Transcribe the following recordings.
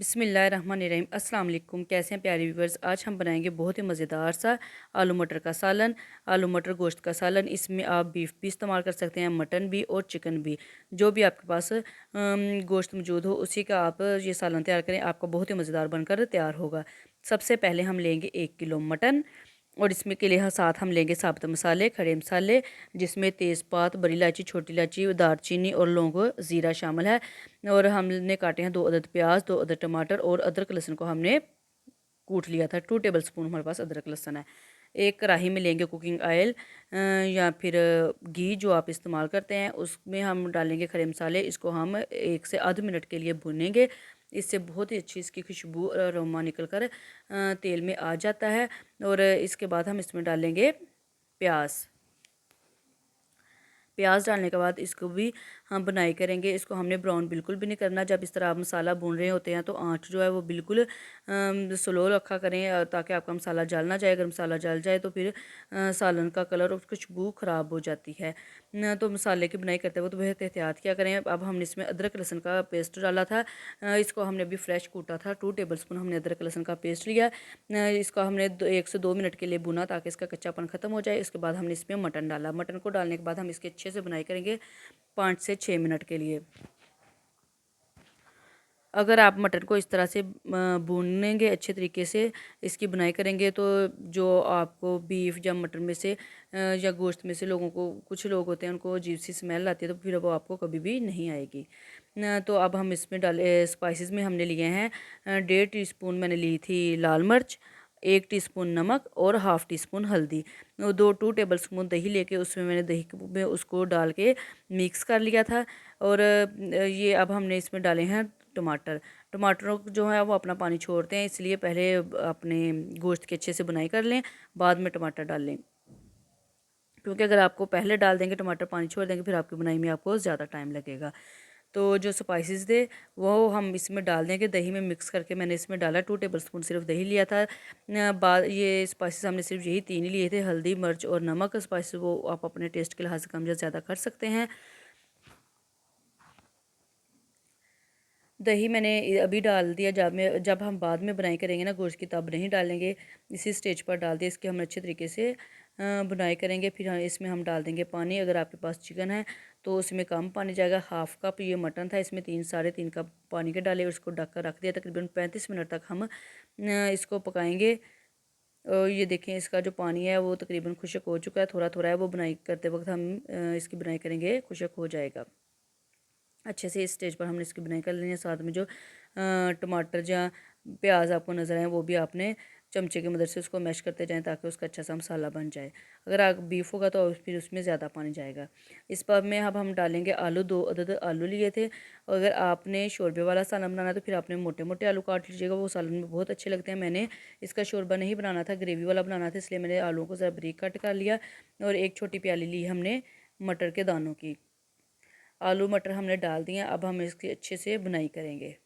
बिस्मिल्लाहिर्रहमानिर्रहीम। अस्सलाम वालेकुम। कैसे हैं प्यारे व्यूवर्स। आज हम बनाएंगे बहुत ही मज़ेदार सा आलू मटर का सालन, आलू मटर गोश्त का सालन। इसमें आप बीफ भी इस्तेमाल कर सकते हैं, मटन भी और चिकन भी, जो भी आपके पास गोश्त मौजूद हो उसी का आप ये सालन तैयार करें, आपका बहुत ही मज़ेदार बनकर तैयार होगा। सबसे पहले हम लेंगे 1 किलो मटन, और इसमें के लिए साथ हम लेंगे साबुत मसाले, खड़े मसाले, जिसमें तेज़पात, बड़ी इलायची, छोटी इलायची, दालचीनी और लौंग, ज़ीरा शामिल है। और हमने काटे हैं 2 अदद प्याज, 2 अदद टमाटर, और अदरक लहसुन को हमने कूट लिया था। 2 टेबल स्पून हमारे पास अदरक लहसुन है। एक कढ़ाई में लेंगे कुकिंग ऑयल या फिर घी, जो आप इस्तेमाल करते हैं। उसमें हम डालेंगे खड़े मसाले। इसको हम 1 से आधे मिनट के लिए भूनेंगे। इससे बहुत ही अच्छी इसकी खुशबू और अरोमा निकल कर तेल में आ जाता है। और इसके बाद हम इसमें डालेंगे प्याज। प्याज डालने के बाद इसको भी हम बनाई करेंगे। इसको हमने ब्राउन बिल्कुल भी नहीं करना। जब इस तरह आप मसाला भून रहे होते हैं तो आँच जो है वो बिल्कुल स्लो रखा करें, ताकि आपका मसाला जल ना जाए। अगर मसाला जल जाए तो फिर सालन का कलर और खुशबू ख़राब हो जाती है। तो मसाले की बुनाई करते वक्त बहुत एहतियात क्या करें। अब हमने इसमें अदरक लहसुन का पेस्ट डाला था। इसको हमने अभी फ्रेश कूटा था। 2 टेबल स्पून हमने अदरक लहसुन का पेस्ट लिया। इसको हमने 1 से 2 मिनट के लिए भुना, ताकि इसका कच्चापन ख़त्म हो जाए। इसके बाद हमने इसमें मटन डाला। मटन को डालने के बाद हम इसके अच्छे से बुनाई करेंगे 5 से 6 मिनट के लिए। अगर आप मटन को इस तरह से भूनेंगे, अच्छे तरीके से इसकी बुनाई करेंगे, तो जो आपको बीफ या मटन में से या गोश्त में से लोगों को, कुछ लोग होते हैं उनको अजीब सी स्मेल आती है, तो फिर वो आपको कभी भी नहीं आएगी। तो अब हम इसमें डाले स्पाइसेस में हमने लिए हैं 1.5 टीस्पून मैंने ली थी लाल मिर्च, 1 टीस्पून नमक और हाफ़ टी स्पून हल्दी। 2 टेबल स्पून दही लेके उसमें मैंने दही में उसको डाल के मिक्स कर लिया था। और ये अब हमने इसमें डाले हैं टमाटर। टमाटरों जो है वो अपना पानी छोड़ते हैं, इसलिए पहले अपने गोश्त की अच्छे से बुनाई कर लें, बाद में टमाटर डाल लें। क्योंकि अगर आपको पहले डाल देंगे टमाटर, पानी छोड़ देंगे, फिर आपकी बुनाई में आपको ज़्यादा टाइम लगेगा। तो जो स्पाइसेस थे वो हम इसमें डाल देंगे। दही में मिक्स करके मैंने इसमें डाला। 2 टेबल स्पून सिर्फ दही लिया था। बाद ये स्पाइसेस हमने सिर्फ यही 3 ही लिए थे, हल्दी, मिर्च और नमक। स्पाइसेस वो आप अपने टेस्ट के लिहाज से कम या ज़्यादा कर सकते हैं। दही मैंने अभी डाल दिया। जब हम बाद में बुनाई करेंगे ना गोश्त की, तब नहीं डालेंगे। इसी स्टेज पर डाल दिया। इसकी हम अच्छे तरीके से बुनाई करेंगे। फिर इसमें हम डाल देंगे पानी। अगर आपके पास चिकन है तो उसमें कम पानी जाएगा। हाफ़ कप ये मटन था, इसमें 3 साढ़े 3 कप पानी के डाले और इसको ढक कर रख दिया। तकरीबन 35 मिनट तक हम इसको पकाएंगे। और ये देखें, इसका जो पानी है वो तकरीबन खुश्क हो चुका है। थोड़ा थोड़ा है, वो बुनाई करते वक्त हम इसकी बुनाई करेंगे, खुश्क हो जाएगा अच्छे से। इस स्टेज पर हमने इसकी बुनाई कर लेनी है। साथ में जो टमाटर या प्याज आपको नज़र आए, वो भी आपने चमचे की मदद से उसको मैश करते जाएं, ताकि उसका अच्छा सा मसाला बन जाए। अगर आप बीफ होगा तो फिर उसमें ज़्यादा पानी जाएगा। इस पर में अब हम डालेंगे आलू। 2 अदद आलू लिए थे। अगर आपने शोरबे वाला सालन बनाना है तो फिर आपने मोटे मोटे आलू काट लीजिएगा, वो सालन में बहुत अच्छे लगते हैं। मैंने इसका शोरबा नहीं बनाना था, ग्रेवी वाला बनाना था, इसलिए मैंने आलूओं को ज़रा बारीक कट कर लिया। और 1 छोटी प्याली ली हमने मटर के दानों की। आलू मटर हमने डाल दिए। अब हम इसकी अच्छे से बुनाई करेंगे।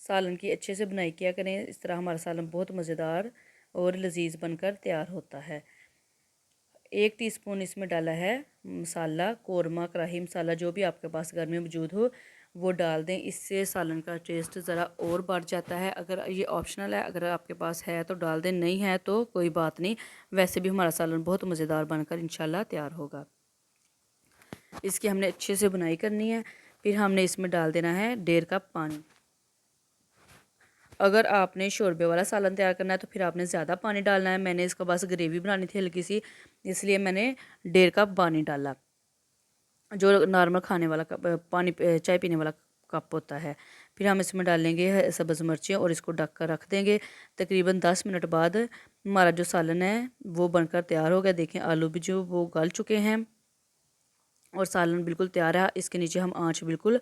सालन की अच्छे से बुनाई किया करें, इस तरह हमारा सालन बहुत मज़ेदार और लजीज बनकर तैयार होता है। 1 टीस्पून इसमें डाला है मसाला कौरमा, कढ़ाई मसाला, जो भी आपके पास घर में मौजूद हो वो डाल दें। इससे सालन का टेस्ट ज़रा और बढ़ जाता है। अगर ये ऑप्शनल है, अगर आपके पास है तो डाल दें, नहीं है तो कोई बात नहीं। वैसे भी हमारा सालन बहुत मज़ेदार बनकर इंशाल्लाह तैयार होगा। इसकी हमने अच्छे से बुनाई करनी है। फिर हमने इसमें डाल देना है 1.5 कप पानी। अगर आपने शोरबे वाला सालन तैयार करना है तो फिर आपने ज़्यादा पानी डालना है। मैंने इसका बस ग्रेवी बनानी थी हल्की सी, इसलिए मैंने 1.5 कप पानी डाला, जो नॉर्मल खाने वाला कप पानी चाय पीने वाला कप होता है। फिर हम इसमें डालेंगे सब्ज़ मिर्चें और इसको ढक कर रख देंगे। तकरीबन 10 मिनट बाद हमारा जो सालन है वो बनकर तैयार हो गया। देखें, आलू भी जो वो गल चुके हैं और सालन बिल्कुल तैयार है। इसके नीचे हम आंच बिल्कुल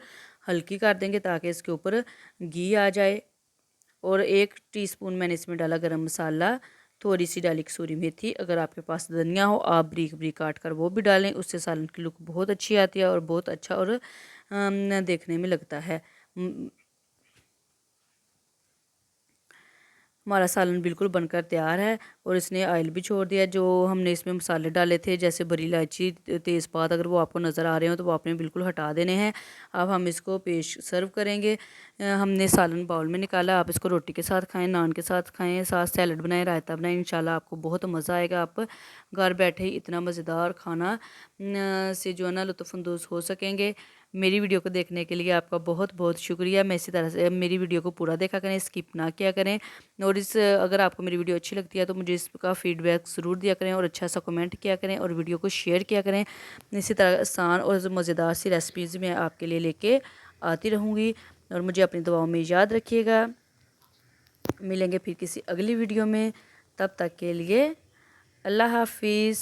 हल्की कर देंगे, ताकि इसके ऊपर घी आ जाए। और 1 टीस्पून मैंने इसमें डाला गरम मसाला, थोड़ी सी डाली कसूरी मेथी। अगर आपके पास धनिया हो, आप बारीक बारीक काट कर वो भी डालें, उससे सालन की लुक बहुत अच्छी आती है और बहुत अच्छा और देखने में लगता है। हमारा सालन बिल्कुल बनकर तैयार है और इसने ऑयल भी छोड़ दिया। जो हमने इसमें मसाले डाले थे जैसे बड़ी इलायची, तेज़पात, अगर वो आपको नज़र आ रहे हो तो वो आपने बिल्कुल हटा देने हैं। अब हम इसको पेश सर्व करेंगे। हमने सालन बाउल में निकाला। आप इसको रोटी के साथ खाएं, नान के साथ खाएं, साथ सैलड बनाएं, रायता बनाएं। इंशाल्लाह आपको बहुत मज़ा आएगा। आप घर बैठे ही इतना मज़ेदार खाना से जो है ना लुत्फ़अंदोज़ हो सकेंगे। मेरी वीडियो को देखने के लिए आपका बहुत बहुत शुक्रिया। मैं इसी तरह से मेरी वीडियो को पूरा देखा करें, स्किप ना किया करें। और अगर आपको मेरी वीडियो अच्छी लगती है तो मुझे इसका फ़ीडबैक ज़रूर दिया करें और अच्छा सा कमेंट किया करें और वीडियो को शेयर किया करें। इसी तरह आसान और मज़ेदार सी रेसिपीज़ मैं आपके लिए लेके आती रहूँगी। और मुझे अपनी दुआओं में याद रखिएगा। मिलेंगे फिर किसी अगली वीडियो में। तब तक के लिए अल्लाह हाफिज़।